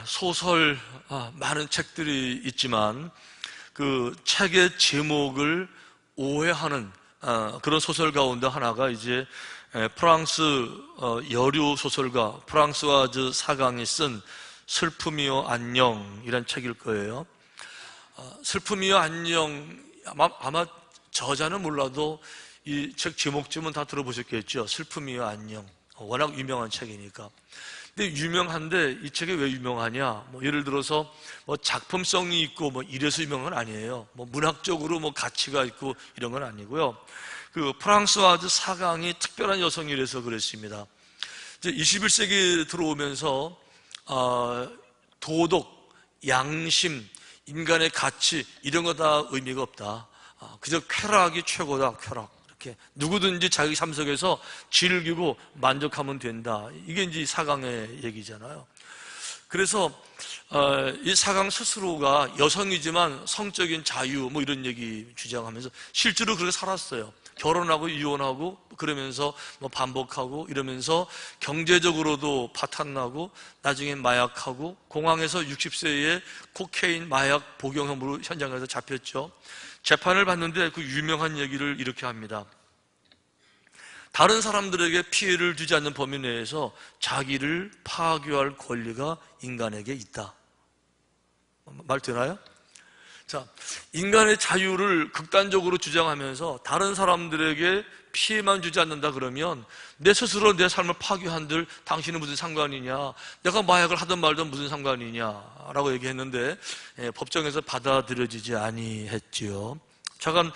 소설, 많은 책들이 있지만 그 책의 제목을 오해하는 그런 소설 가운데 하나가 이제 프랑스 여류 소설가 프랑스와즈 사강이 쓴 슬픔이요 안녕이란 책일 거예요. 슬픔이요 안녕, 아마 저자는 몰라도 이 책 제목쯤은 다 들어보셨겠죠. 슬픔이요 안녕. 워낙 유명한 책이니까. 근데 유명한데 이 책이 왜 유명하냐? 예를 들어서 작품성이 있고 이래서 유명한 건 아니에요. 문학적으로 가치가 있고 이런 건 아니고요. 그 프랑스와즈 사강이 특별한 여성이라서 그랬습니다. 이제 21세기 들어오면서 도덕, 양심, 인간의 가치 이런 거 다 의미가 없다. 그저 쾌락이 최고다. 쾌락. 이렇게 누구든지 자기 삶 속에서 즐기고 만족하면 된다. 이게 이제 사강의 얘기잖아요. 그래서 이 사강 스스로가 여성이지만 성적인 자유 이런 얘기 주장하면서 실제로 그렇게 살았어요. 결혼하고 이혼하고 그러면서 반복하고 이러면서 경제적으로도 파탄나고 나중에 마약하고 공항에서 60세에 코케인 마약 복용 혐의로 현장에서 잡혔죠. 재판을 받는데 그 유명한 얘기를 이렇게 합니다. 다른 사람들에게 피해를 주지 않는 범위 내에서 자기를 파괴할 권리가 인간에게 있다. 말 되나요? 자, 인간의 자유를 극단적으로 주장하면서 다른 사람들에게 피해만 주지 않는다 그러면 내 스스로 내 삶을 파괴한들 당신은 무슨 상관이냐, 내가 마약을 하든 말든 무슨 상관이냐라고 얘기했는데 법정에서 받아들여지지 아니했지요. 잠깐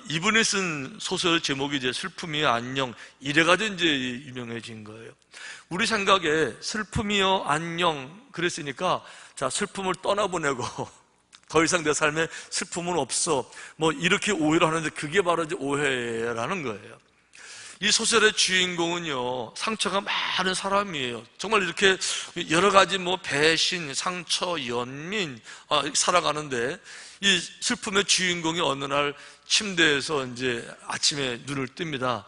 이분이 쓴 소설 제목이 이제 슬픔이여 안녕 이래가지고 이제 유명해진 거예요. 우리 생각에 슬픔이여 안녕 그랬으니까 자 슬픔을 떠나보내고 더 이상 내 삶에 슬픔은 없어 이렇게 오해를 하는데 그게 바로 이제 오해라는 거예요. 이 소설의 주인공은요 상처가 많은 사람이에요. 정말 이렇게 여러 가지 배신, 상처, 연민 살아가는데 이 슬픔의 주인공이 어느 날 침대에서 이제 아침에 눈을 뜹니다.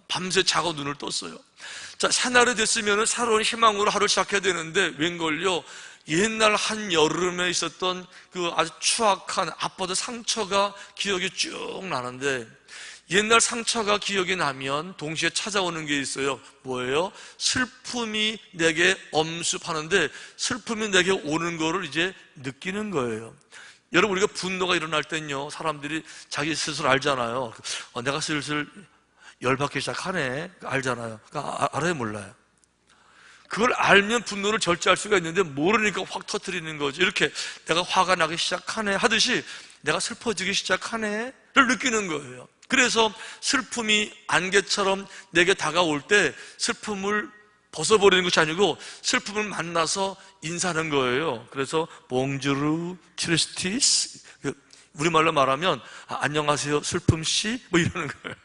밤새 자고 눈을 떴어요. 자, 새날이 됐으면 새로운 희망으로 하루 시작해야 되는데 웬걸요 옛날 한여름에 있었던 그 아주 추악한 아빠의 상처가 기억이 쭉 나는데 옛날 상처가 기억이 나면 동시에 찾아오는 게 있어요. 뭐예요? 슬픔이 내게 엄습하는데 슬픔이 내게 오는 거를 이제 느끼는 거예요. 여러분 우리가 분노가 일어날 땐요 사람들이 자기 스스로 알잖아요. 내가 슬슬 열받기 시작하네 알잖아요. 알아요 몰라요? 그걸 알면 분노를 절제할 수가 있는데 모르니까 확 터뜨리는 거죠. 이렇게 내가 화가 나기 시작하네 하듯이 내가 슬퍼지기 시작하네를 느끼는 거예요. 그래서 슬픔이 안개처럼 내게 다가올 때 슬픔을 벗어버리는 것이 아니고 슬픔을 만나서 인사하는 거예요. 그래서 봉주르 트리스티스 우리말로 말하면 안녕하세요 슬픔씨 이러는 거예요.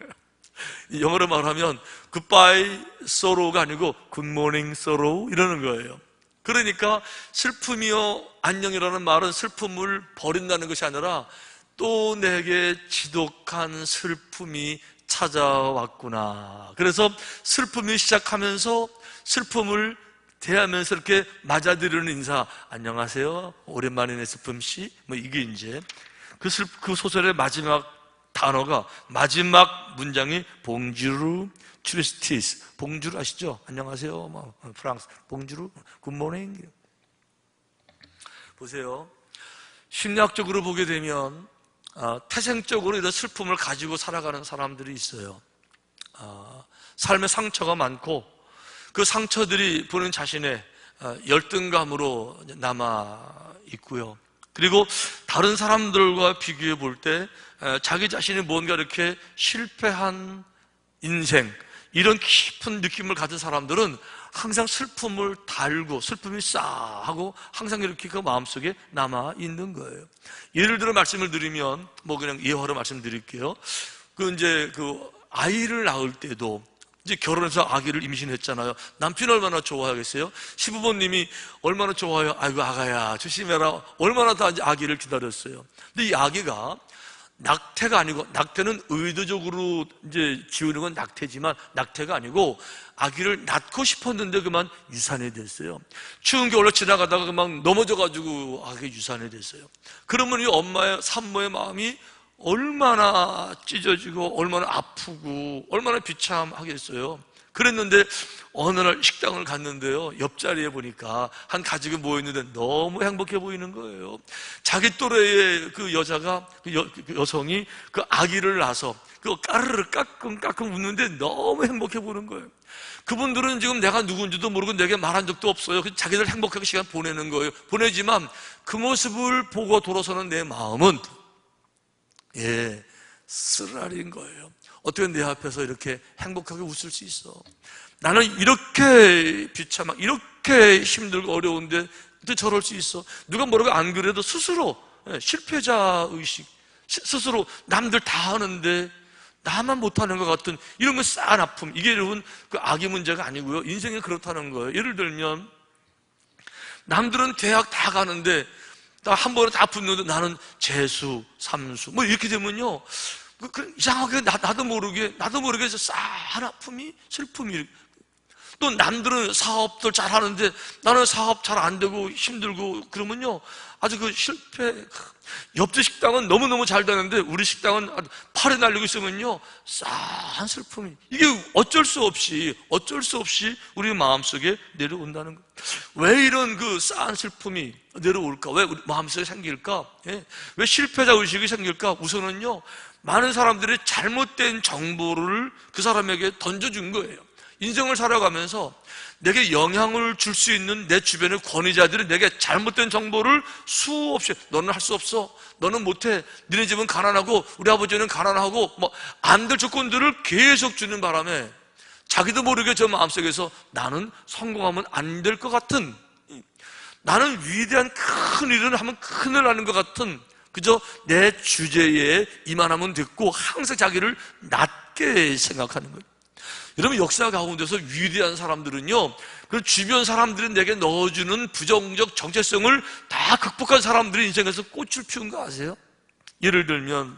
영어로 말하면 goodbye sorrow가 아니고 good morning sorrow 이러는 거예요. 그러니까 슬픔이요 안녕이라는 말은 슬픔을 버린다는 것이 아니라 또 내게 지독한 슬픔이 찾아왔구나. 그래서 슬픔이 시작하면서 슬픔을 대하면서 이렇게 맞아들이는 인사 안녕하세요 오랜만이네 슬픔씨 이게 이제 그 소설의 마지막 단어가 마지막 문장이 봉주르 트리스티스 봉주르 아시죠? 안녕하세요 프랑스 봉주르 굿모닝. 보세요. 심리학적으로 보게 되면 태생적으로 이런 슬픔을 가지고 살아가는 사람들이 있어요. 삶의 상처가 많고 그 상처들이 본인 자신의 열등감으로 남아 있고요. 그리고 다른 사람들과 비교해 볼 때 자기 자신이 뭔가 이렇게 실패한 인생 이런 깊은 느낌을 가진 사람들은 항상 슬픔을 달고 슬픔이 싸하고 항상 이렇게 그 마음속에 남아 있는 거예요. 예를 들어 말씀을 드리면 그냥 예화로 말씀드릴게요. 이제 아이를 낳을 때도 이제 결혼해서 아기를 임신했잖아요. 남편이 얼마나 좋아하겠어요? 시부모님이 얼마나 좋아요? 아이고 아가야 조심해라. 얼마나 다 이제 아기를 기다렸어요. 근데 이 아기가 낙태가 아니고, 낙태는 의도적으로 이제 지우는 건 낙태지만 낙태가 아니고 아기를 낳고 싶었는데 그만 유산이 됐어요. 추운 겨울로 지나가다가 그만 넘어져가지고 아기 유산이 됐어요. 그러면 이 엄마의 산모의 마음이 얼마나 찢어지고 얼마나 아프고 얼마나 비참하겠어요. 그랬는데 어느 날 식당을 갔는데요, 옆자리에 보니까 한 가족이 모여있는데 너무 행복해 보이는 거예요. 자기 또래의 그 여자가, 그 여성이 그 아기를 낳아서 그 까르르 까꿍 웃는데 너무 행복해 보이는 거예요. 그분들은 지금 내가 누군지도 모르고 내게 말한 적도 없어요. 자기들 행복하게 시간 보내는 거예요. 보내지만 그 모습을 보고 돌아서는 내 마음은 쓰라린 거예요. 어떻게 내 앞에서 이렇게 행복하게 웃을 수 있어? 나는 이렇게 비참하고 이렇게 힘들고 어려운데 어떻게 저럴 수 있어? 누가 뭐라고 안 그래도 스스로 실패자 의식, 스스로 남들 다 하는데 나만 못하는 것 같은 이런 건 싸한 아픔. 이게 여러분 그 악의 문제가 아니고요, 인생이 그렇다는 거예요. 예를 들면 남들은 대학 다 가는데 한 번에 다 붙는데 나는 재수, 삼수 뭐 이렇게 되면요, 이상하게 나도 모르게 싸한 아픔이, 슬픔이. 또 남들은 사업들 잘 하는데 나는 사업 잘 안 되고 힘들고 그러면요, 아주 그 실패. 옆집 식당은 너무너무 잘 되는데 우리 식당은 팔에 날리고 있으면요, 싸한 슬픔이, 이게 어쩔 수 없이 우리 마음속에 내려온다는 거예요. 왜 이런 그 싸한 슬픔이 내려올까? 왜 우리 마음속에 생길까? 왜 실패자 의식이 생길까? 우선은요, 많은 사람들이 잘못된 정보를 그 사람에게 던져준 거예요. 인생을 살아가면서 내게 영향을 줄 수 있는 내 주변의 권위자들이 내게 잘못된 정보를 수없이, 너는 할 수 없어, 너는 못해, 너네 집은 가난하고 우리 아버지는 가난하고 뭐 안 될 조건들을 계속 주는 바람에 자기도 모르게 저 마음속에서 나는 성공하면 안 될 것 같은, 나는 위대한 큰 일을 하면 큰일 나는 것 같은, 그저 내 주제에 이만하면 됐고 항상 자기를 낮게 생각하는 거예요. 여러분, 역사 가운데서 위대한 사람들은요, 그 주변 사람들이 내게 넣어주는 부정적 정체성을 다 극복한 사람들이 인생에서 꽃을 피운 거 아세요? 예를 들면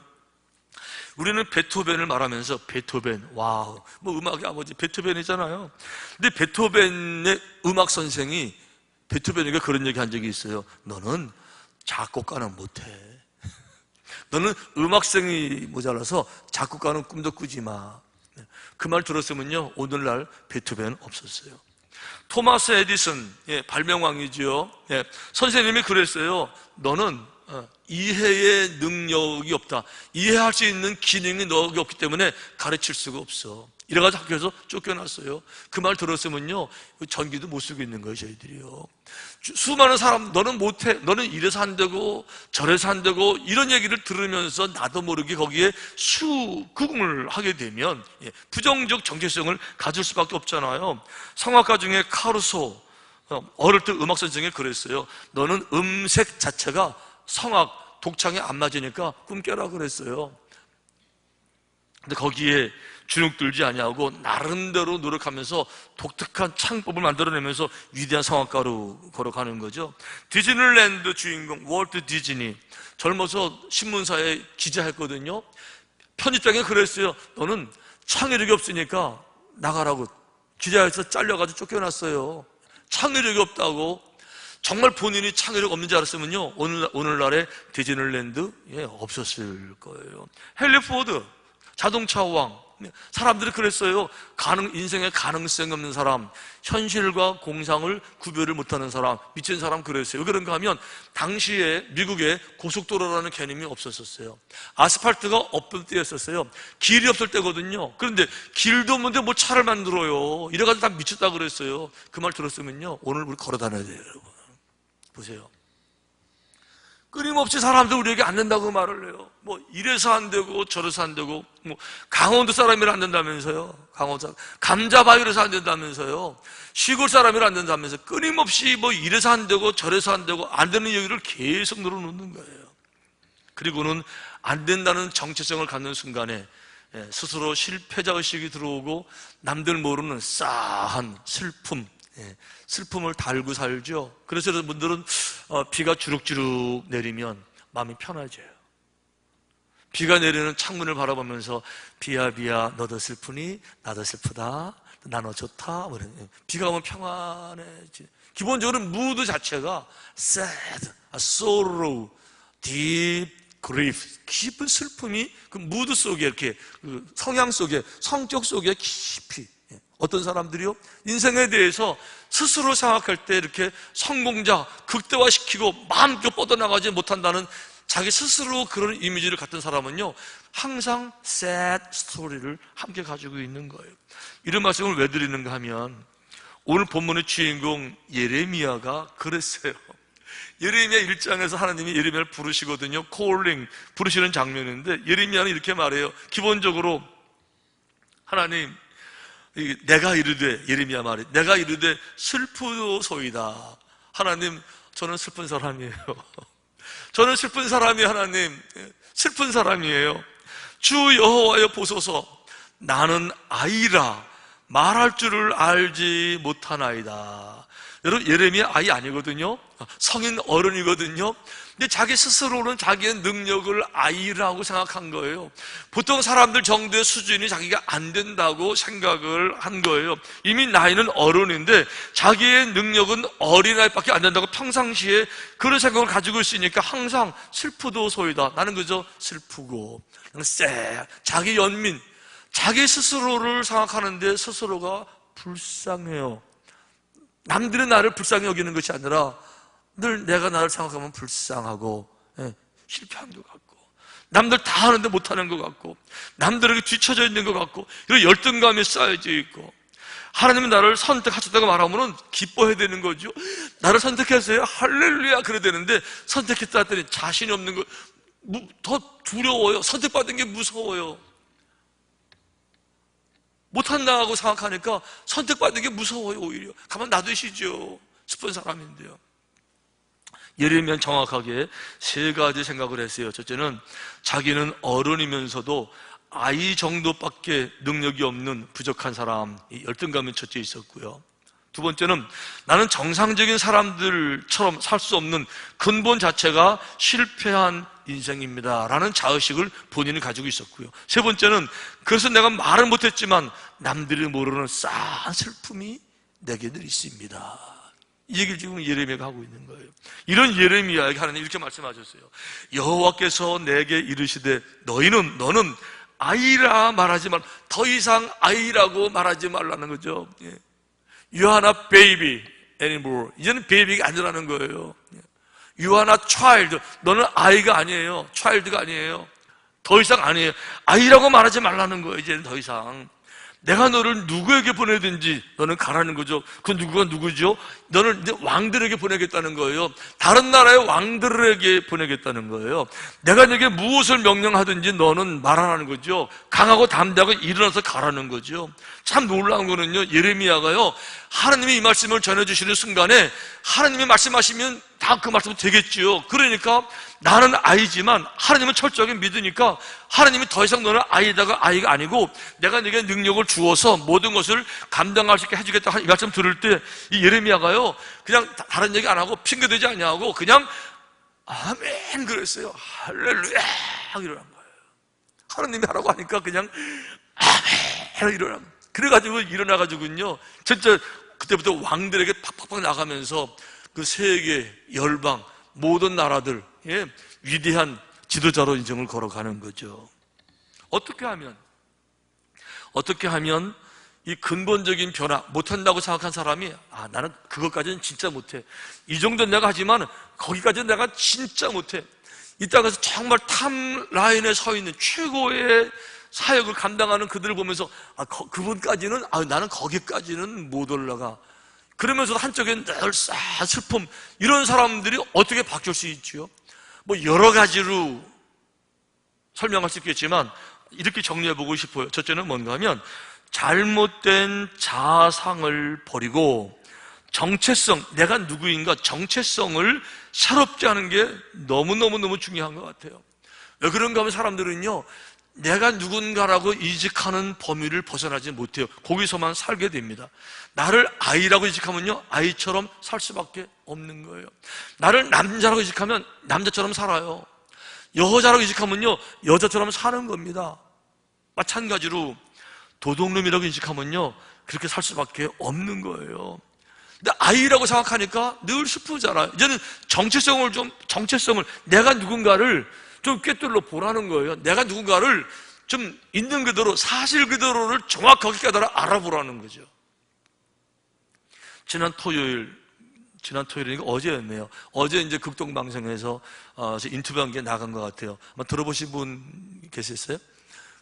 우리는 베토벤을 말하면서 베토벤, 와우, 뭐 음악의 아버지 베토벤이잖아요. 근데 베토벤의 음악 선생이 베토벤에게 그런 얘기 한 적이 있어요. 너는 작곡가는 못해. 너는 음악성이 모자라서 작곡가는 꿈도 꾸지 마. 그 말 들었으면요, 오늘날 베토벤은 없었어요. 토마스 에디슨, 발명왕이지요. 선생님이 그랬어요. 너는 이해의 능력이 없다. 이해할 수 있는 기능이 너에게 없기 때문에 가르칠 수가 없어. 이래가지고 학교에서 쫓겨났어요. 그 말 들었으면요, 전기도 못 쓰고 있는 거예요, 저희들이요. 수많은 사람, 너는 못해, 너는 이래서 안 되고 저래서 안 되고 이런 얘기를 들으면서 나도 모르게 거기에 수긍을 하게 되면 부정적 정체성을 가질 수밖에 없잖아요. 성악가 중에 카루소, 어릴 때 음악 선생님이 그랬어요. 너는 음색 자체가 성악 독창에 안 맞으니까 꿈 깨라 그랬어요. 근데 거기에 주눅들지 아니하고 나름대로 노력하면서 독특한 창법을 만들어내면서 위대한 성악가로 걸어가는 거죠. 디즈니랜드 주인공 월트 디즈니, 젊어서 신문사에 기자했거든요. 편집장이 그랬어요. 너는 창의력이 없으니까 나가라고. 기자에서 잘려가지고 쫓겨났어요. 창의력이 없다고. 정말 본인이 창의력 없는 줄 알았으면요, 오늘날의 디즈니랜드 없었을 거예요. 헨리 포드, 자동차 왕. 사람들이 그랬어요. 인생에 가능성이 없는 사람, 현실과 공상을 구별을 못하는 사람, 미친 사람 그랬어요. 왜 그런가 하면 당시에 미국에 고속도로라는 개념이 없었어요. 아스팔트가 없을 때였었어요. 길이 없을 때거든요. 그런데 길도 없는데 뭐 차를 만들어요. 이래가지고 다 미쳤다 그랬어요. 그 말 들었으면요, 오늘 우리 걸어 다녀야 돼요, 여러분. 보세요. 끊임없이 사람들 우리에게 안 된다고 말을 해요. 뭐 이래서 안 되고 저래서 안 되고, 뭐 강원도 사람이라 안 된다면서요. 감자바위로서 안 된다면서요. 시골 사람이라 안 된다면서 끊임없이 뭐 이래서 안 되고 저래서 안 되고 안 되는 얘기를 계속 늘어놓는 거예요. 그리고는 안 된다는 정체성을 갖는 순간에 스스로 실패자 의식이 들어오고 남들 모르는 싸한 슬픔을 달고 살죠. 그래서 여러분들은 비가 주룩주룩 내리면 마음이 편해져요. 비가 내리는 창문을 바라보면서 비야 비야 너도 슬프니 나도 슬프다 나너 좋다. 비가 오면 평안해지. 기본적으로 무드 자체가 sad, sorrow, deep grief, 깊은 슬픔이 그 무드 속에 이렇게 그 성향 속에 성격 속에 깊이. 어떤 사람들이요 인생에 대해서 스스로 생각할 때 이렇게 성공자 극대화시키고 마음껏 뻗어나가지 못한다는 자기 스스로 그런 이미지를 갖던 사람은요 항상 sad 스토리를 함께 가지고 있는 거예요. 이런 말씀을 왜 드리는가 하면 오늘 본문의 주인공 예레미야가 그랬어요. 예레미야 1장에서 하나님이 예레미야를 부르시거든요. calling 부르시는 장면인데 예레미야는 이렇게 말해요. 기본적으로 하나님 내가 이르되 예레미야 말이 내가 이르되 슬프소이다. 하나님 저는 슬픈 사람이에요. 저는 슬픈 사람이 하나님 슬픈 사람이에요. 주 여호와여 보소서 나는 아이라 말할 줄을 알지 못하나이다. 여러분 예레미야 아이 아니거든요. 성인 어른이거든요. 근데 자기 스스로는 자기의 능력을 아이라고 생각한 거예요. 보통 사람들 정도의 수준이 자기가 안 된다고 생각을 한 거예요. 이미 나이는 어른인데 자기의 능력은 어린아이밖에 안 된다고 평상시에 그런 생각을 가지고 있으니까 항상 슬프도소이다. 나는 그저 슬프고 자기 연민, 자기 스스로를 생각하는데 스스로가 불쌍해요. 남들이 나를 불쌍히 여기는 것이 아니라 늘 내가 나를 생각하면 불쌍하고 실패한 것 같고 남들 다 하는데 못하는 것 같고 남들에게 뒤처져 있는 것 같고 이런 열등감이 쌓여져 있고 하나님이 나를 선택하셨다고 말하면 기뻐해야 되는 거죠. 나를 선택했어요 할렐루야 그래야 되는데 선택했다 했더니 자신이 없는 거 더 두려워요. 선택받은 게 무서워요. 못한다고 생각하니까 선택받는 게 무서워요. 오히려 가만 놔두시죠. 슬픈 사람인데요. 예레미야는 정확하게 세 가지 생각을 했어요. 첫째는 자기는 어른이면서도 아이 정도밖에 능력이 없는 부족한 사람, 이 열등감이 첫째 있었고요. 두 번째는 나는 정상적인 사람들처럼 살 수 없는 근본 자체가 실패한 인생입니다 라는 자의식을 본인이 가지고 있었고요. 세 번째는 그래서 내가 말은 못했지만 남들이 모르는 싸한 슬픔이 내게 늘 있습니다. 이 얘기를 지금 예레미야가 하고 있는 거예요. 이런 예레미야에게 하나님 이렇게 말씀하셨어요. 여호와께서 내게 이르시되 너는 아이라 말하지 말라. 더 이상 아이라고 말하지 말라는 거죠. You are not baby anymore. 이제는 베이비가 아니라는 거예요. You are not child. 너는 아이가 아니에요. child가 아니에요. 더 이상 아니에요. 아이라고 말하지 말라는 거예요. 이제는 더 이상. 내가 너를 누구에게 보내든지 너는 가라는 거죠. 그 누구가 누구죠? 너는 이제 왕들에게 보내겠다는 거예요. 다른 나라의 왕들에게 보내겠다는 거예요. 내가 너에게 무엇을 명령하든지 너는 말하라는 거죠. 강하고 담대하고 일어나서 가라는 거죠. 참 놀라운 거는요, 예레미야가요, 하나님이 이 말씀을 전해주시는 순간에 하나님이 말씀하시면 다 그 말씀은 되겠지요. 그러니까 나는 아이지만 하나님은 철저하게 믿으니까 하나님이 더 이상 너는 아이다가 아이가 아니고 내가 네게 능력을 주어서 모든 것을 감당할 수 있게 해주겠다 이 말씀 들을 때 이 예레미야가요 그냥 다른 얘기 안 하고 핑계대지 않냐고 그냥 아멘 그랬어요. 할렐루야 하고 일어난 거예요. 하나님이 하라고 하니까 그냥 아멘 하고 일어난 거예요. 그래가지고 일어나가지고요 진짜 그때부터 왕들에게 팍팍팍 나가면서 그 세계, 열방, 모든 나라들 위대한 지도자로 인생을 걸어가는 거죠. 어떻게 하면 이 근본적인 변화 못한다고 생각한 사람이 나는 그것까지는 진짜 못해. 이 정도는 내가 하지만 거기까지는 내가 진짜 못해. 이 땅에서 정말 탑라인에 서 있는 최고의 사역을 감당하는 그들을 보면서 그분까지는 나는 거기까지는 못 올라가. 그러면서도 한쪽엔 늘 슬픔. 이런 사람들이 어떻게 바뀔 수 있지요? 뭐 여러 가지로 설명할 수 있겠지만 이렇게 정리해보고 싶어요. 첫째는 뭔가 하면 잘못된 자상을 버리고 정체성, 내가 누구인가 정체성을 새롭게 하는 게 너무너무 중요한 것 같아요. 왜 그런가 하면 사람들은요 내가 누군가라고 인식하는 범위를 벗어나지 못해요. 거기서만 살게 됩니다. 나를 아이라고 인식하면요 아이처럼 살 수밖에 없는 거예요. 나를 남자라고 인식하면 남자처럼 살아요. 여자라고 인식하면요, 여자처럼 사는 겁니다. 마찬가지로 도둑놈이라고 인식하면요, 그렇게 살 수밖에 없는 거예요. 근데 아이라고 생각하니까 늘 슬프잖아요. 이제는 정체성을, 내가 누군가를 좀 꿰뚫어 보라는 거예요. 내가 누군가를 좀 있는 그대로, 사실 그대로를 정확하게 깨달아 알아보라는 거죠. 지난 토요일이니까 어제였네요. 어제 이제 극동방송에서 인터뷰한 게 나간 것 같아요. 아마 들어보신 분 계셨어요?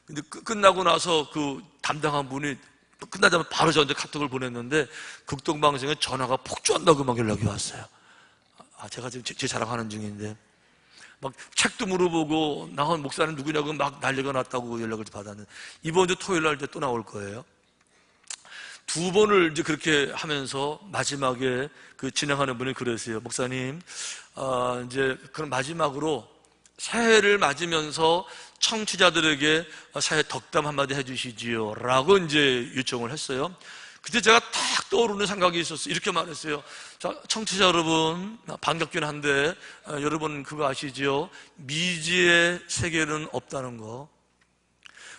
근데 끝나고 나서 그 담당한 분이 끝나자마자 바로 저한테 카톡을 보냈는데, 극동방송에 전화가 폭주한다고 막 연락이 왔어요. 제가 지금 제 자랑하는 중인데, 막 책도 물어보고, 나온 목사는 누구냐고 막 난리가 났다고 연락을 받았는데, 이번 주 토요일 날 이제 또 나올 거예요. 두 번을 이제 그렇게 하면서 마지막에 그 진행하는 분이 그러세요. 목사님, 이제 그럼 마지막으로 새해를 맞으면서 청취자들에게 새해 덕담 한마디 해주시지요 라고 이제 요청을 했어요. 그때 제가 딱 떠오르는 생각이 있었어요. 이렇게 말했어요. 자, 청취자 여러분, 반갑긴 한데 여러분 그거 아시죠? 미지의 세계는 없다는 거.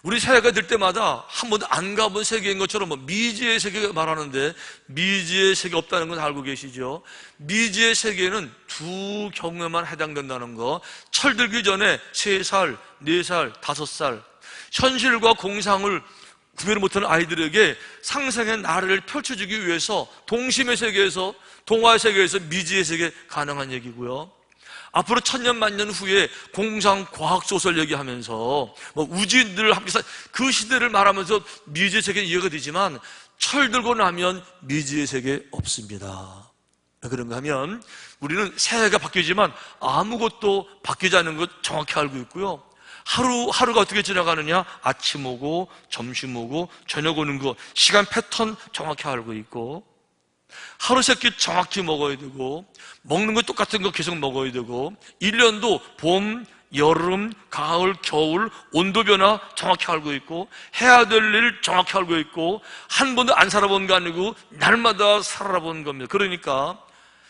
우리 새해가 될 때마다 한 번도 안 가본 세계인 것처럼 미지의 세계 말하는데, 미지의 세계 없다는 건 알고 계시죠? 미지의 세계는 두 경우에만 해당된다는 거. 철들기 전에 3살, 4살, 5살 현실과 공상을 구별 못하는 아이들에게 상상의 나래를 펼쳐주기 위해서 동심의 세계에서, 동화의 세계에서 미지의 세계 가능한 얘기고요. 앞으로 1000년 만년 후에 공상 과학 소설 얘기하면서 우주인들 함께 그 시대를 말하면서 미지의 세계는 이해가 되지만, 철들고 나면 미지의 세계 없습니다. 그런가 하면 우리는 새해가 바뀌지만 아무것도 바뀌지 않는 것 정확히 알고 있고요. 하루가 어떻게 지나가느냐, 아침 오고 점심 오고 저녁 오는 거, 시간 패턴 정확히 알고 있고, 하루 세끼 정확히 먹어야 되고, 먹는 거 똑같은 거 계속 먹어야 되고, 1년도 봄, 여름, 가을, 겨울 온도 변화 정확히 알고 있고, 해야 될 일 정확히 알고 있고, 한 번도 안 살아본 게 아니고 날마다 살아본 겁니다. 그러니까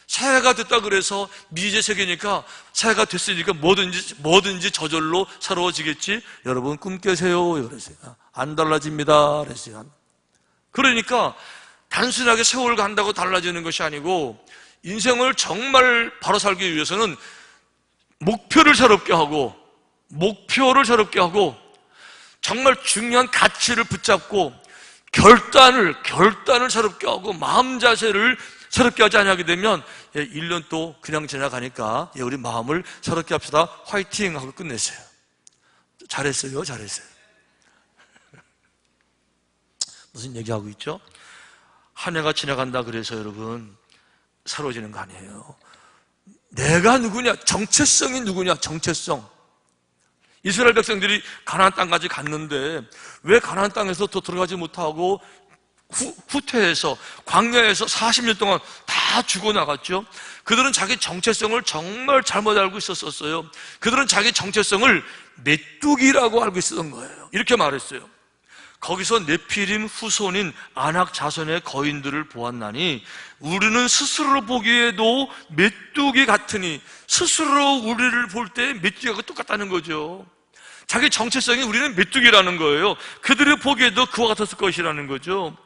새해가 됐다 그래서 미지의 세계니까, 새해가 됐으니까 뭐든지 저절로 새로워지겠지, 여러분 꿈 깨세요 그랬어요. 안 달라집니다 그랬어요. 그러니까 단순하게 세월 간다고 달라지는 것이 아니고, 인생을 정말 바로 살기 위해서는 목표를 새롭게 하고, 정말 중요한 가치를 붙잡고, 결단을 새롭게 하고, 마음 자세를 새롭게 하지 않게 되면 1년 또 그냥 지나가니까 우리 마음을 새롭게 합시다, 화이팅 하고 끝냈어요. 잘했어요. 무슨 얘기하고 있죠? 한 해가 지나간다 그래서 여러분 새로워지는 거 아니에요. 내가 누구냐, 정체성이 누구냐, 정체성. 이스라엘 백성들이 가나안 땅까지 갔는데 왜 가나안 땅에서 더 들어가지 못하고 후퇴해서 광야에서 40년 동안 다 죽어나갔죠? 그들은 자기 정체성을 정말 잘못 알고 있었어요. 그들은 자기 정체성을 메뚜기라고 알고 있었던 거예요. 이렇게 말했어요. 거기서 네피림 후손인 아낙 자손의 거인들을 보았나니 우리는 스스로 보기에도 메뚜기 같으니, 스스로 우리를 볼 때 메뚜기가 똑같다는 거죠. 자기 정체성이 우리는 메뚜기라는 거예요. 그들이 보기에도 그와 같았을 것이라는 거죠.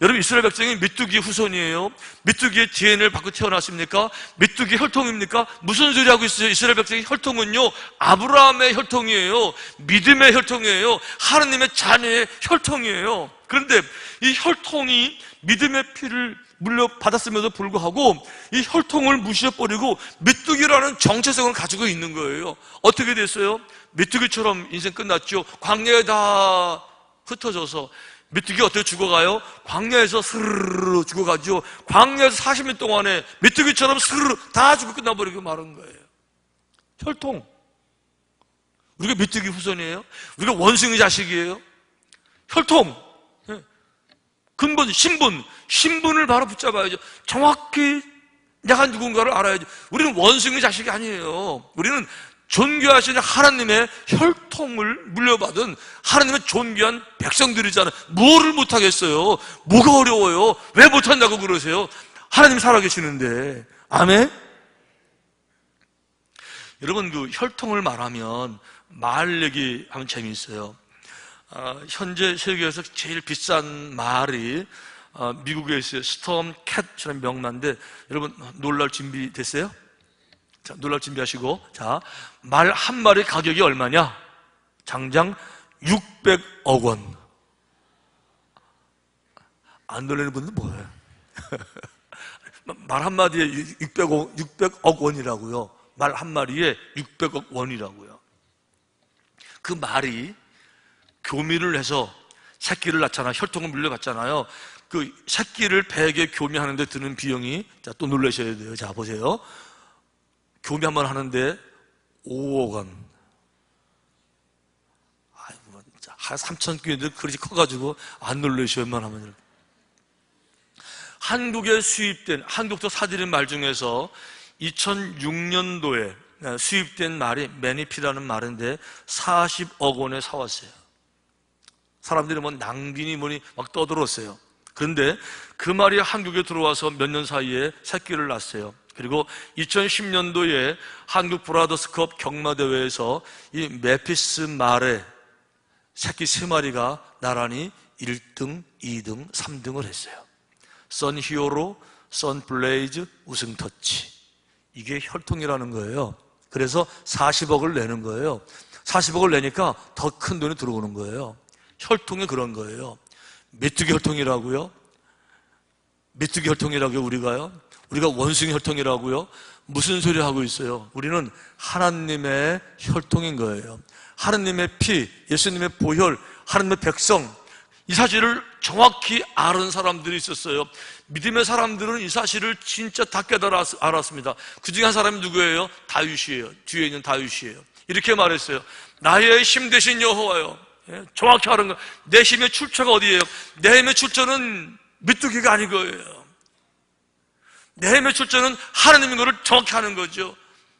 여러분, 이스라엘 백성이 메뚜기 후손이에요. 메뚜기의 DNA를 받고 태어났습니까? 메뚜기 혈통입니까? 무슨 소리 하고 있어요? 이스라엘 백성의 혈통은요, 아브라함의 혈통이에요. 믿음의 혈통이에요. 하나님의 자녀의 혈통이에요. 그런데 이 혈통이 믿음의 피를 물려받았음에도 불구하고 이 혈통을 무시해버리고 메뚜기라는 정체성을 가지고 있는 거예요. 어떻게 됐어요? 메뚜기처럼 인생 끝났죠. 광야에 다 흩어져서. 메뚜기가 어떻게 죽어가요? 광야에서 스르르 죽어가죠. 광야에서 40년 동안에 메뚜기처럼 스르르 다 죽어 끝나버리고 마른 거예요. 혈통. 우리가 메뚜기 후손이에요? 우리가 원숭이 자식이에요? 혈통. 근본, 신분을 바로 붙잡아야죠. 정확히 내가 누군가를 알아야죠. 우리는 원숭이 자식이 아니에요. 우리는 존귀하신 하나님의 혈통을 물려받은 하나님의 존귀한 백성들이잖아요. 뭐를 못하겠어요? 뭐가 어려워요? 왜 못한다고 그러세요? 하나님 살아계시는데. 아멘? 여러분, 그 혈통을 말하면 말 얘기하면 재미있어요. 현재 세계에서 제일 비싼 말이 미국에 있어요. 스톰 캣이라는 명마인데, 여러분 놀랄 준비 됐어요? 자, 놀랄 준비하시고, 자, 말 한 마리 가격이 얼마냐? 장장 600억 원. 안 놀라는 분은 뭐예요? 말 한마디에 600억 원이라고요. 말 한 마리에 600억 원이라고요. 그 말이 교미를 해서 새끼를 낳잖아요. 혈통을 물려갔잖아요. 그 새끼를 100에 교미하는데 드는 비용이, 자, 또 놀라셔야 돼요. 자, 보세요. 교미 한 번 하는데 5억 원. 아이고, 한 3,000끼인데 그렇게 커가지고 안 놀라셔야만 하면. 한국에 수입된, 한국도 사들인 말 중에서 2006년도에 수입된 말이 매니피라는 말인데 40억 원에 사왔어요. 사람들이 뭐 낭비니 뭐니 막 떠들었어요. 그런데 그 말이 한국에 들어와서 몇 년 사이에 새끼를 낳았어요. 그리고 2010년도에 한국 브라더스컵 경마대회에서 이 메피스 말의 새끼 3마리가 나란히 1등, 2등, 3등을 했어요. 선 히어로, 선 블레이즈, 우승 터치. 이게 혈통이라는 거예요. 그래서 40억을 내는 거예요. 40억을 내니까 더 큰 돈이 들어오는 거예요. 혈통이 그런 거예요. 메뚜기 혈통이라고요? 메뚜기 혈통이라고요, 우리가요? 우리가 원숭이 혈통이라고요? 무슨 소리 하고 있어요? 우리는 하나님의 혈통인 거예요. 하나님의 피, 예수님의 보혈, 하나님의 백성, 이 사실을 정확히 아는 사람들이 있었어요. 믿음의 사람들은 이 사실을 진짜 다 알았습니다. 그 중에 한 사람이 누구예요? 다윗이에요. 뒤에 있는 다윗이에요. 이렇게 말했어요. 나의 힘 되신 여호와요. 정확히 아는 거. 내 힘의 출처가 어디예요? 내 힘의 출처는 메뚜기가 아니고요. 내 힘의 출처는 하나님인 것을 정확히 아는 거죠.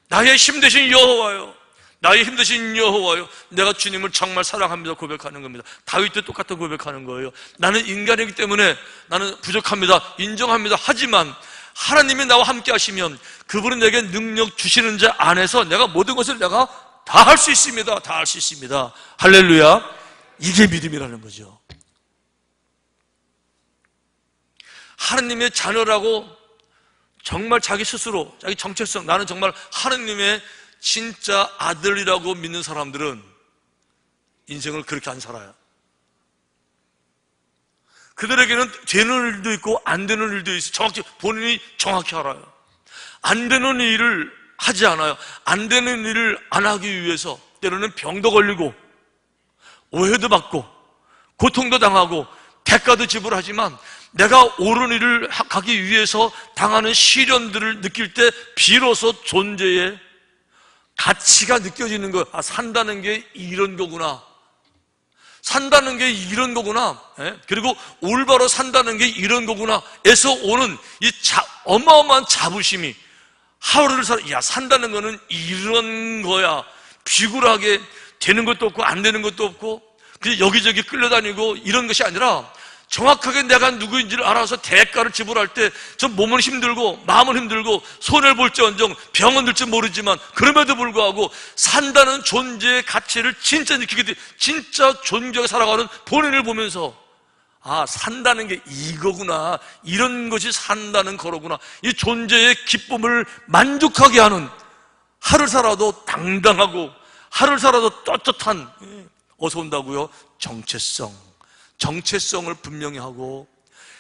나의 힘 되신 여호와요. 나의 힘드신 여호와요. 내가 주님을 정말 사랑합니다 고백하는 겁니다. 다윗도 똑같은 고백하는 거예요. 나는 인간이기 때문에 나는 부족합니다. 인정합니다. 하지만 하나님이 나와 함께 하시면 그분은 내게 능력 주시는 자 안에서 내가 모든 것을 내가 다 할 수 있습니다. 다 할 수 있습니다. 할렐루야. 이게 믿음이라는 거죠. 하나님의 자녀라고 정말 자기 스스로, 자기 정체성, 나는 정말 하나님의 진짜 아들이라고 믿는 사람들은 인생을 그렇게 안 살아요. 그들에게는 되는 일도 있고 안 되는 일도 있어요. 정확히 본인이 정확히 알아요. 안 되는 일을 하지 않아요. 안 되는 일을 안 하기 위해서 때로는 병도 걸리고 오해도 받고 고통도 당하고 대가도 지불하지만 내가 옳은 일을 가기 위해서 당하는 시련들을 느낄 때 비로소 존재의 가치가 느껴지는 거예요. 아, 산다는 게 이런 거구나. 산다는 게 이런 거구나. 그리고 올바로 산다는 게 이런 거구나. 에서 오는 이 어마어마한 자부심이 하루를 산다는 거는 이런 거야. 비굴하게 되는 것도 없고 안 되는 것도 없고 그냥 여기저기 끌려다니고 이런 것이 아니라 정확하게 내가 누구인지를 알아서 대가를 지불할 때 저 몸은 힘들고 마음은 힘들고 손해를 볼지언정 병은 들지 모르지만 그럼에도 불구하고 산다는 존재의 가치를 진짜 느끼게 돼. 진짜 존재하게 살아가는 본인을 보면서 아, 산다는 게 이거구나. 이런 것이 산다는 거로구나. 이 존재의 기쁨을 만족하게 하는 하루를 살아도 당당하고 하루를 살아도 떳떳한 어디서 온다고요? 정체성을 분명히 하고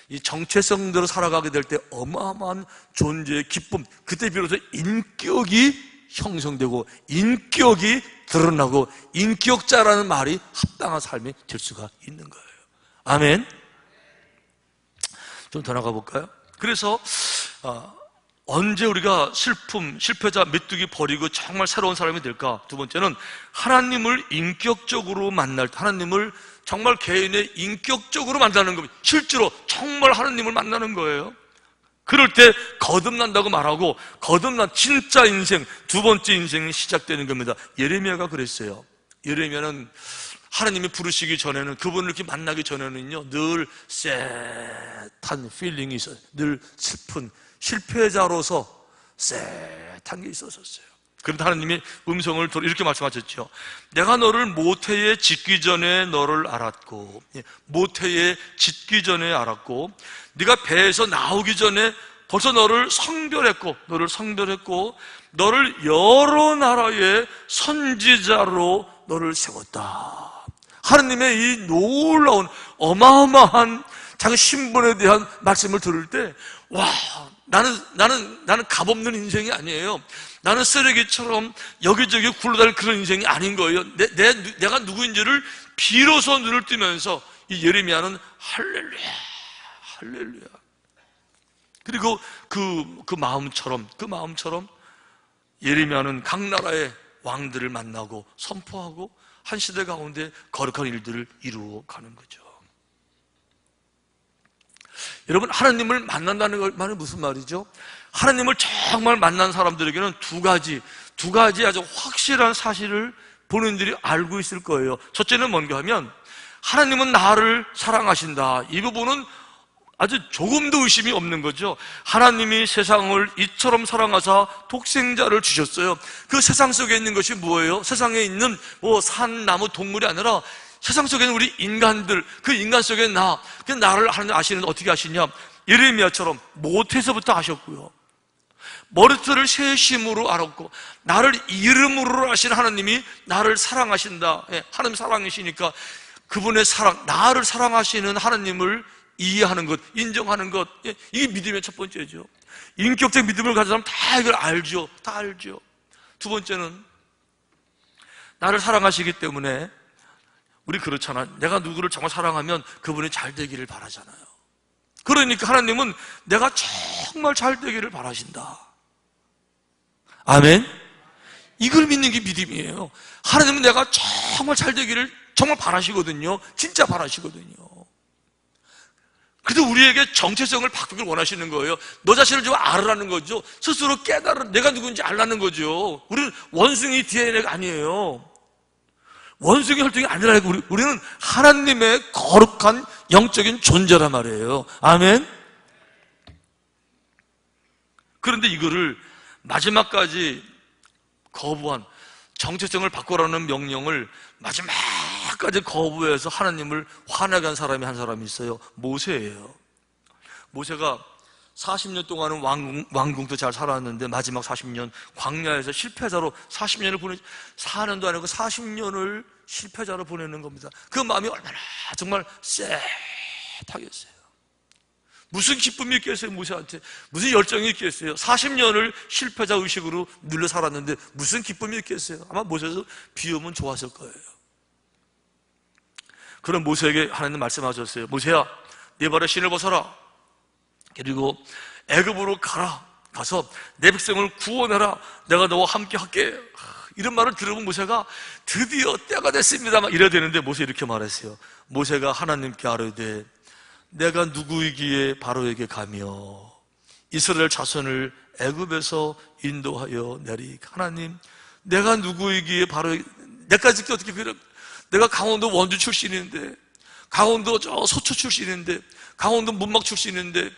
이 정체성대로 살아가게 될 때 어마어마한 존재의 기쁨, 그때 비로소 인격이 형성되고 인격이 드러나고 인격자라는 말이 합당한 삶이 될 수가 있는 거예요. 아멘. 좀 더 나가 볼까요? 그래서 언제 우리가 슬픔, 실패자, 메뚜기 버리고 정말 새로운 사람이 될까? 두 번째는 하나님을 인격적으로 만날 때, 하나님을 정말 개인의 인격적으로 만나는 겁니다. 실제로 정말 하나님을 만나는 거예요. 그럴 때 거듭난다고 말하고 거듭난 진짜 인생, 두 번째 인생이 시작되는 겁니다. 예레미야가 그랬어요. 예레미야는 하나님이 부르시기 전에는, 그분을 이렇게 만나기 전에는요, 늘 쎄한 필링이 있어요. 늘 슬픈 실패자로서 쎄한 게 있었어요. 그런데 하나님이 음성을 들어 이렇게 말씀하셨죠. 내가 너를 모태에 짓기 전에 너를 알았고, 모태에 짓기 전에 알았고, 네가 배에서 나오기 전에 벌써 너를 성별했고, 너를 여러 나라의 선지자로 너를 세웠다. 하나님의 이 놀라운 어마어마한 자기 신분에 대한 말씀을 들을 때, 와, 나는 값없는 인생이 아니에요. 나는 쓰레기처럼 여기저기 굴러다닐 그런 인생이 아닌 거예요. 내가 누구인지를 비로소 눈을 뜨면서 이 예레미야는 할렐루야, 할렐루야. 그리고 그 마음처럼 예레미야는 각 나라의 왕들을 만나고 선포하고 한 시대 가운데 거룩한 일들을 이루어가는 거죠. 여러분, 하나님을 만난다는 말은 무슨 말이죠? 하나님을 정말 만난 사람들에게는 두 가지 아주 확실한 사실을 본인들이 알고 있을 거예요. 첫째는 뭔가 하면 하나님은 나를 사랑하신다. 이 부분은 아주 조금도 의심이 없는 거죠. 하나님이 세상을 이처럼 사랑하사 독생자를 주셨어요. 그 세상 속에 있는 것이 뭐예요? 세상에 있는 산, 나무, 동물이 아니라 세상 속에 있는 우리 인간들, 그 인간 속에 그 나를 하나님 아시는 어떻게 아시냐? 예레미야처럼 모태에서부터 아셨고요. 머리털을 세심으로 알았고, 나를 이름으로 아시는 하나님이 나를 사랑하신다. 하나님 사랑이시니까 그분의 사랑, 나를 사랑하시는 하나님을 이해하는 것, 인정하는 것, 이게 믿음의 첫 번째죠. 인격적 믿음을 가진 사람 다 이걸 알죠. 다 알죠. 두 번째는 나를 사랑하시기 때문에 우리 그렇잖아. 내가 누구를 정말 사랑하면 그분이 잘 되기를 바라잖아요. 그러니까 하나님은 내가 정말 잘 되기를 바라신다. 아멘? 이걸 믿는 게 믿음이에요. 하나님은 내가 정말 잘 되기를 정말 바라시거든요. 진짜 바라시거든요. 그래도 우리에게 정체성을 바꾸길 원하시는 거예요. 너 자신을 좀 알으라는 거죠. 스스로 깨달아 내가 누군지 알라는 거죠. 우리는 원숭이 DNA가 아니에요. 원숭이 혈통이 아니라고. 우리는 하나님의 거룩한 영적인 존재란 말이에요. 아멘? 그런데 이거를 마지막까지 거부한, 정체성을 바꾸라는 명령을 마지막까지 거부해서 하나님을 화나게 한 사람이 한 사람이 있어요. 모세예요. 모세가 40년 동안은 왕궁도 잘 살았는데 마지막 40년 광야에서 실패자로 40년을 4년도 아니고 40년을 실패자로 보내는 겁니다. 그 마음이 얼마나 정말 쎄하겠어요. 무슨 기쁨이 있겠어요, 모세한테. 무슨 열정이 있겠어요. 40년을 실패자 의식으로 눌려 살았는데 무슨 기쁨이 있겠어요. 아마 모세도 비움은 좋았을 거예요. 그런 모세에게 하나님 말씀하셨어요. 모세야, 네 발에 신을 벗어라. 그리고 애굽으로 가서 내 백성을 구원해라. 내가 너와 함께 할게. 이런 말을 들어본 모세가 드디어 때가 됐습니다 막 이래야 되는데 모세 이렇게 말했어요. 모세가 하나님께 아뢰되 내가 누구이기에 바로에게 가며 이스라엘 자손을 애굽에서 인도하여 내리까. 하나님, 내가 누구이기에 내까지 어떻게 내가 강원도 원주 출신인데, 강원도 저 서초 출신인데, 강원도 문막 출신인데,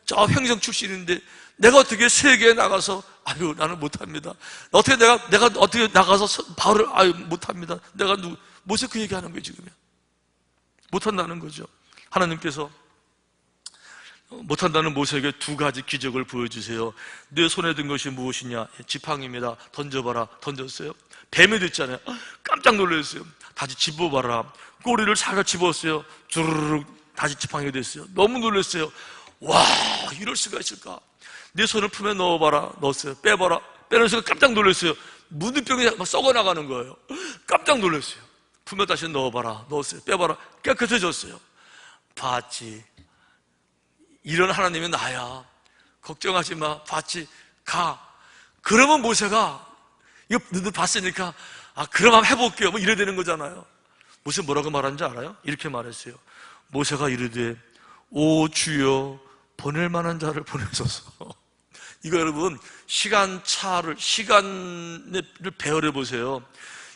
저 횡성 출신인데 내가 어떻게 세계에 나가서 아유 나는 못합니다. 어떻게 내가 어떻게 나가서 바울을 아유 못합니다. 내가 모세 그 얘기하는 거예요. 지금요. 못한다는 거죠. 하나님께서 못한다는 모세에게 두 가지 기적을 보여주세요. 내 손에 든 것이 무엇이냐? 지팡이입니다. 던져봐라. 던졌어요. 뱀이 됐잖아요. 깜짝 놀랐어요. 다시 집어봐라. 꼬리를 살살 집었어요. 주르륵 다시 지팡이가 됐어요. 너무 놀랐어요. 와, 이럴 수가 있을까? 내 손을 품에 넣어봐라. 넣었어요. 빼봐라. 빼는 순간 깜짝 놀랐어요. 문둥병이 막 썩어나가는 거예요. 깜짝 놀랐어요. 품에 다시 넣어봐라. 넣었어요. 빼봐라. 깨끗해졌어요. 봤지. 이런 하나님이 나야. 걱정하지 마. 봤지. 가. 그러면 모세가 이거 너도 봤으니까 그럼 한번 해볼게요. 뭐 이래 되는 거잖아요. 모세 뭐라고 말하는지 알아요? 이렇게 말했어요. 모세가 이르되 오 주여 보낼 만한 자를 보내소서. 이거 여러분 시간을 배열해 보세요.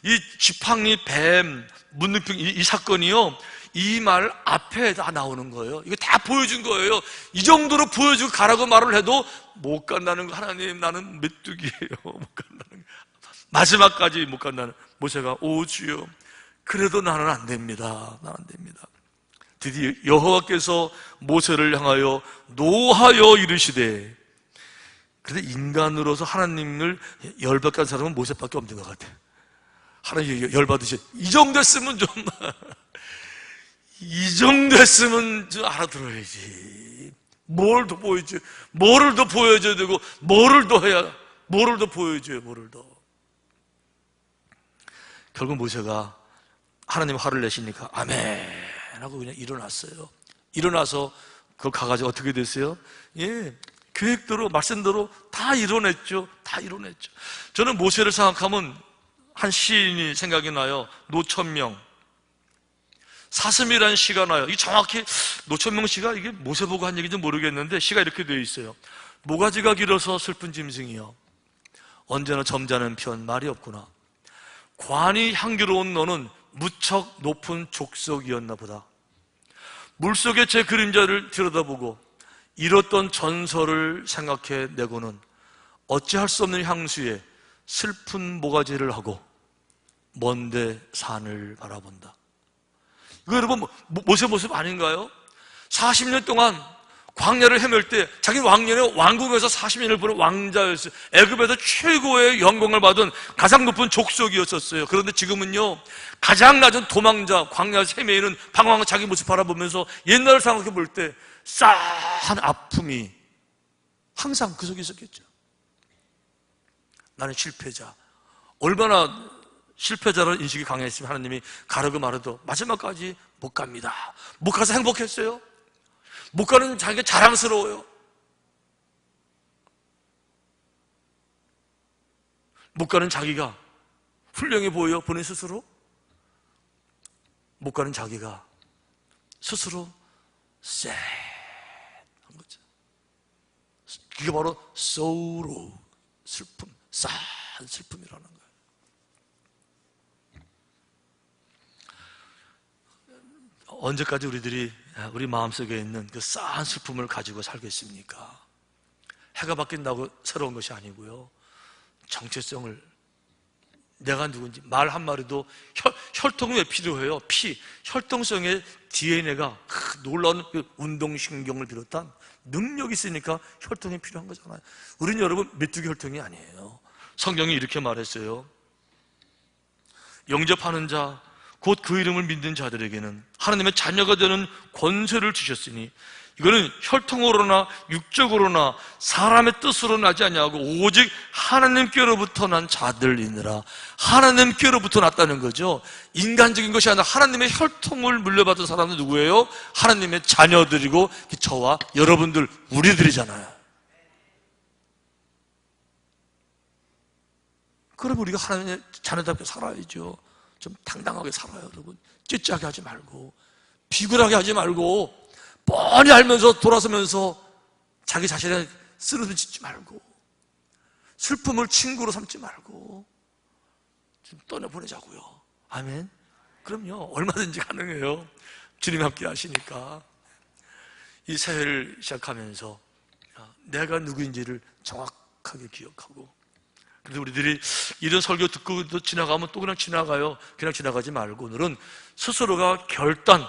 이 지팡이, 뱀, 문둥병 이 사건이요, 이 말 앞에 다 나오는 거예요. 이거 다 보여준 거예요. 이 정도로 보여주고 가라고 말을 해도 못 간다는 거. 하나님 나는 메뚜기예요. 못 간다는 거. 마지막까지 못 간다는 모세가 오 주여 그래도 나는 안 됩니다. 나는 안 됩니다. 드디어 여호와께서 모세를 향하여 노하여 이르시되, 그런데 인간으로서 하나님을 열받게 한 사람은 모세밖에 없는 것 같아. 하나님 열받으시, 이 정도 했으면 좀 이 정도 했으면 좀 알아들어야지. 뭘 더 보여줘, 뭐를 더 보여줘야 되고, 뭐를 더 해야, 뭐를 더 보여줘요, 뭐를 더. 결국 모세가 하나님 화를 내시니까 아멘 하고 그냥 일어났어요. 일어나서 그걸 가가지고 어떻게 됐어요? 예, 계획대로 말씀대로 다 이뤄냈죠. 다 이뤄냈죠. 저는 모세를 생각하면 한 시인이 생각이 나요. 노천명. 사슴이라는 시가 나요. 이 정확히 노천명 시가 이게 모세 보고 한 얘기인지 모르겠는데 시가 이렇게 되어 있어요. 모가지가 길어서 슬픈 짐승이여 언제나 점잖은 편 말이 없구나. 관이 향기로운 너는 무척 높은 족속이었나 보다. 물속에 제 그림자를 들여다보고 잃었던 전설을 생각해 내고는 어찌할 수 없는 향수에 슬픈 모가지를 하고 먼데 산을 바라본다. 이거 여러분 모세 모습 아닌가요? 40년 동안 광야를 헤맬 때 자기 왕년에 왕궁에서 40년을 보낸 왕자였어요. 애굽에서 최고의 영광을 받은 가장 높은 족속이었었어요. 그런데 지금은요 가장 낮은 도망자, 광야에서 헤매이는 방황한 자기 모습 바라보면서 옛날을 생각해 볼 때 싸한 아픔이 항상 그 속에 있었겠죠. 나는 실패자. 얼마나 실패자라는 인식이 강했으면 하나님이 가르고 말해도 마지막까지 못 갑니다. 못 가서 행복했어요? 못 가는 자기가 자랑스러워요. 못 가는 자기가 훌륭해 보여 본인 스스로? 못 가는 자기가 스스로 sad 한 거죠. 그게 바로 sorrow, 슬픔, 싸한 슬픔이라는 거예요. 언제까지 우리 마음속에 있는 그 싸한 슬픔을 가지고 살겠습니까? 해가 바뀐다고 새로운 것이 아니고요. 정체성을, 내가 누군지, 말 한마디도 혈통이 왜 필요해요? 혈통성의 DNA가 놀라운 그 운동신경을 비롯한 능력이 있으니까 혈통이 필요한 거잖아요. 우리는 여러분 메뚜기 혈통이 아니에요. 성경이 이렇게 말했어요. 영접하는 자 곧 그 이름을 믿는 자들에게는 하나님의 자녀가 되는 권세를 주셨으니 이거는 혈통으로나 육적으로나 사람의 뜻으로 나지 아니하고 오직 하나님께로부터 난 자들이니라. 하나님께로부터 났다는 거죠. 인간적인 것이 아니라 하나님의 혈통을 물려받은 사람은 누구예요? 하나님의 자녀들이고 저와 여러분들, 우리들이잖아요. 그럼 우리가 하나님의 자녀답게 살아야죠. 좀 당당하게 살아요, 여러분. 찌찌하게 하지 말고, 비굴하게 하지 말고, 뻔히 알면서 돌아서면서 자기 자신에 쓰러져 짓지 말고, 슬픔을 친구로 삼지 말고 좀 떠나보내자고요. 아멘. 그럼요, 얼마든지 가능해요. 주님 함께 하시니까. 이 새해를 시작하면서 내가 누구인지를 정확하게 기억하고, 그래서 우리들이 이런 설교 듣고 또 지나가면 또 그냥 지나가요. 그냥 지나가지 말고 오늘은 스스로가 결단,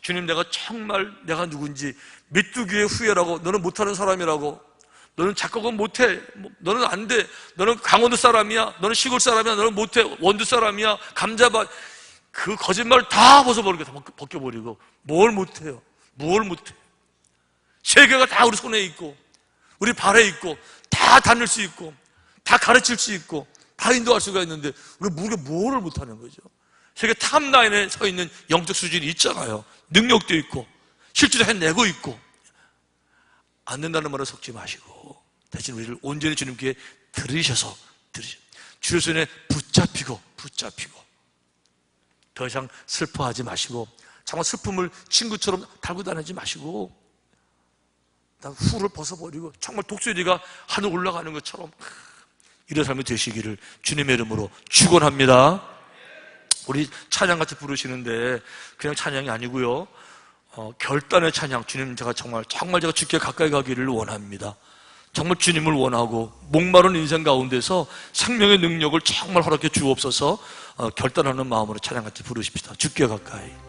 주님 내가 정말 내가 누군지, 메뚜기의 후예라고, 너는 못하는 사람이라고, 너는 작곡은 못해, 너는 안 돼, 너는 강원도 사람이야, 너는 시골 사람이야, 너는 못해, 원주 사람이야, 감자밭, 그 거짓말 다 벗어버리고, 다 벗겨버리고, 뭘 못해요? 뭘 못해? 세계가 다 우리 손에 있고 우리 발에 있고 다 다닐 수 있고 다 가르칠 수 있고 다 인도할 수가 있는데 우리가 뭐를 못하는 거죠? 세계 탑라인에 서 있는 영적 수준이 있잖아요. 능력도 있고 실제로 해내고 있고. 안 된다는 말을 섞지 마시고 대신 우리를 온전히 주님께 들으셔서 주의 손에 붙잡히고 더 이상 슬퍼하지 마시고, 정말 슬픔을 친구처럼 달고 다니지 마시고 후를 벗어버리고 정말 독수리가 하늘 올라가는 것처럼 이런 삶이 되시기를 주님의 이름으로 축원합니다. 우리 찬양같이 부르시는데 그냥 찬양이 아니고요, 결단의 찬양. 주님, 제가 정말 제가 주께 가까이 가기를 원합니다. 정말 주님을 원하고 목마른 인생 가운데서 생명의 능력을 정말 허락해 주옵소서. 결단하는 마음으로 찬양 같이 부르십시다. 주께 가까이.